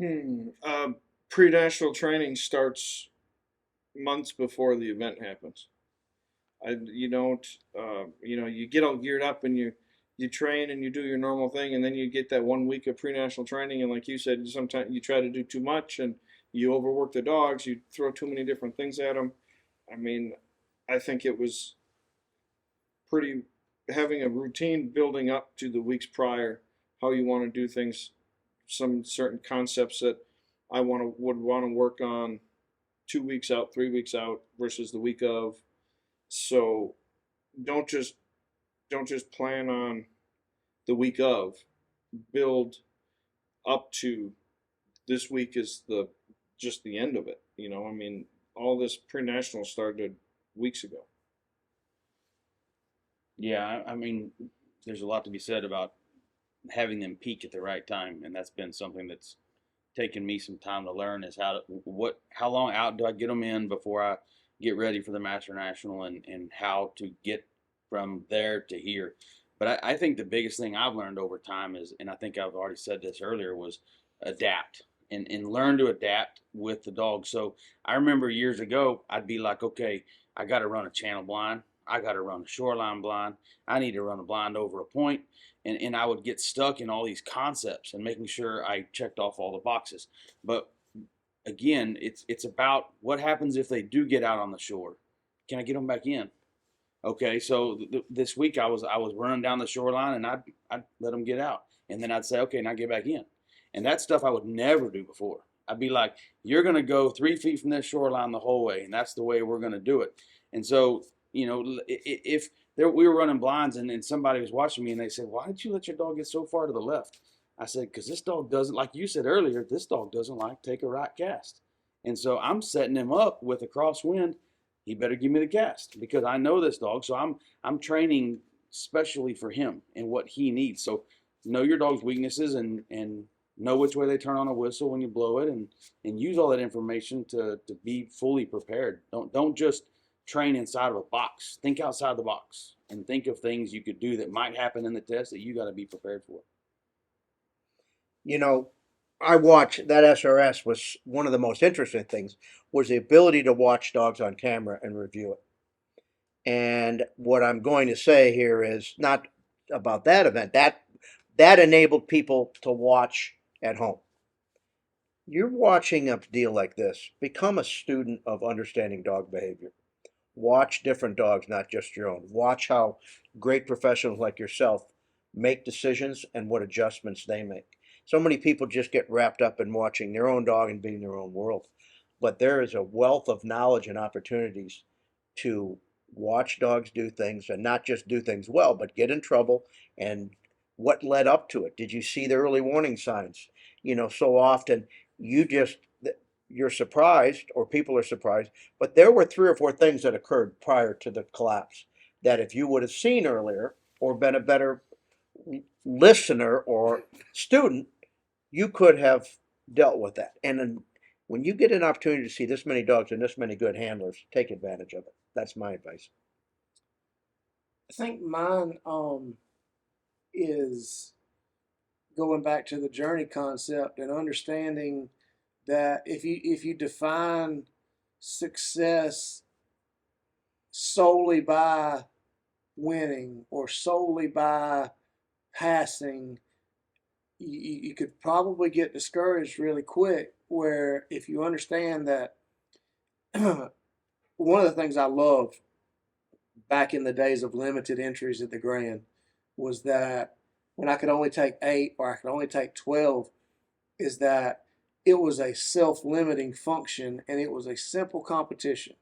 Hmm. Pre-national training starts months before the event happens. You don't, you get all geared up and you train and you do your normal thing, and then you get that 1 week of pre-national training, and like you said, sometimes you try to do too much and you overwork the dogs. You throw too many different things at them. I mean, I think it was pretty having a routine building up to the weeks prior, how you want to do things, some certain concepts that I would want to work on 2 weeks out, 3 weeks out versus the week of. So don't just don't just plan on the week of. Build up to this week is the just the end of it. I mean, all this pre-national started weeks ago. Yeah, I mean, there's a lot to be said about having them peak at the right time, and that's been something that's taken me some time to learn is how long out do I get them in before I get ready for the Master National, and how to get from there to here. But I think the biggest thing I've learned over time is, and I think I've already said this earlier, was adapt and learn to adapt with the dog. So I remember years ago, I'd be like, okay, I got to run a channel blind. I got to run a shoreline blind. I need to run a blind over a point. And I would get stuck in all these concepts and making sure I checked off all the boxes. But again, it's about what happens if they do get out on the shore. Can I get them back in? Okay, so this week I was running down the shoreline, and I'd let them get out, and then I'd say, okay, now get back in, and that stuff I would never do before. I'd be like, you're gonna go 3 feet from this shoreline the whole way, and that's the way we're gonna do it. And so, if we were running blinds, and somebody was watching me, and they said, why did you let your dog get so far to the left? I said, because this dog doesn't, like you said earlier, this dog doesn't like take a right cast, and so I'm setting him up with a crosswind. He better give me the cast because I know this dog. So I'm training specially for him and what he needs. So know your dog's weaknesses, and know which way they turn on a whistle when you blow it, and use all that information to be fully prepared. Don't just train inside of a box. Think outside the box and think of things you could do that might happen in the test that you got to be prepared for. You know, I watch that SRS was one of the most interesting things was the ability to watch dogs on camera and review it. And what I'm going to say here is not about that event. That enabled people to watch at home. You're watching a deal like this. Become a student of understanding dog behavior. Watch different dogs, not just your own. Watch how great professionals like yourself make decisions and what adjustments they make. So many people just get wrapped up in watching their own dog and being their own world. But there is a wealth of knowledge and opportunities to watch dogs do things and not just do things well, but get in trouble and what led up to it. Did you see the early warning signs? So often you just you're surprised or people are surprised, but there were three or four things that occurred prior to the collapse that if you would have seen earlier or been a better listener or student, you could have dealt with that. And then when you get an opportunity to see this many dogs and this many good handlers, take advantage of it. That's my advice. I think mine is going back to the journey concept and understanding that if you define success solely by winning or solely by passing, you could probably get discouraged really quick. Where if you understand that, one of the things I loved back in the days of limited entries at the Grand was that when I could only take 8 or I could only take 12, is that it was a self limiting function and it was a simple competition.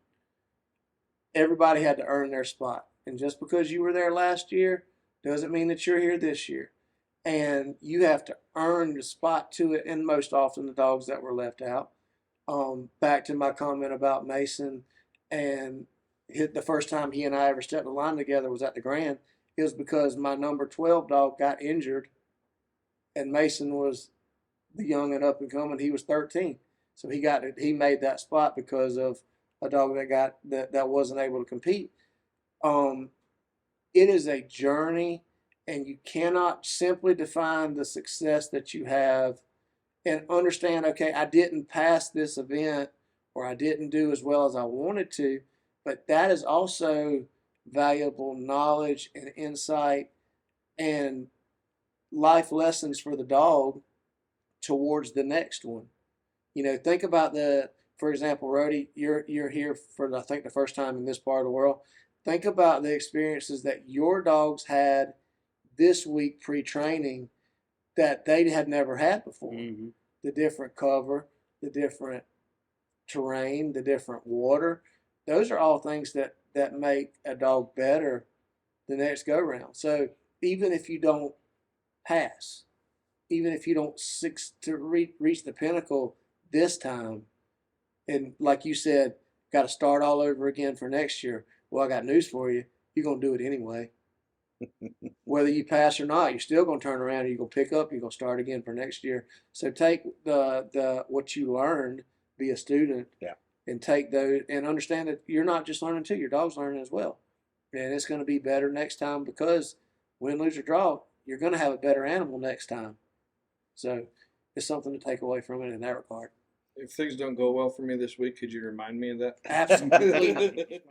Everybody had to earn their spot. And just because you were there last year doesn't mean that you're here this year. And you have to earn the spot to it. And most often, the dogs that were left out. Back to my comment about Mason and the first time he and I ever stepped the line together was at the Grand. It was because my number 12 dog got injured, and Mason was the young and up and coming. He was 13, so he made that spot because of a dog that wasn't able to compete. Um, it is a journey, and you cannot simply define the success that you have and understand, okay, I didn't pass this event or I didn't do as well as I wanted to, but that is also valuable knowledge and insight and life lessons for the dog towards the next one. Think about for example, Rody, you're here for I think the first time in this part of the world. Think about the experiences that your dogs had this week pre-training that they had never had before. Mm-hmm. The different cover, the different terrain, the different water. Those are all things that make a dog better the next go round. So even if you don't pass, even if you don't reach the pinnacle this time, and like you said, got to start all over again for next year. Well, I got news for you. You're gonna do it anyway. Whether you pass or not, you're still gonna turn around and you're gonna pick up. You're gonna start again for next year. So take the what you learned, be a student, Yeah. and take those and understand that you're not just learning too. Your dog's learning as well, and it's gonna be better next time because win, lose or draw, you're gonna have a better animal next time. So it's something to take away from it in that regard. If things don't go well for me this week, could you remind me of that? Absolutely.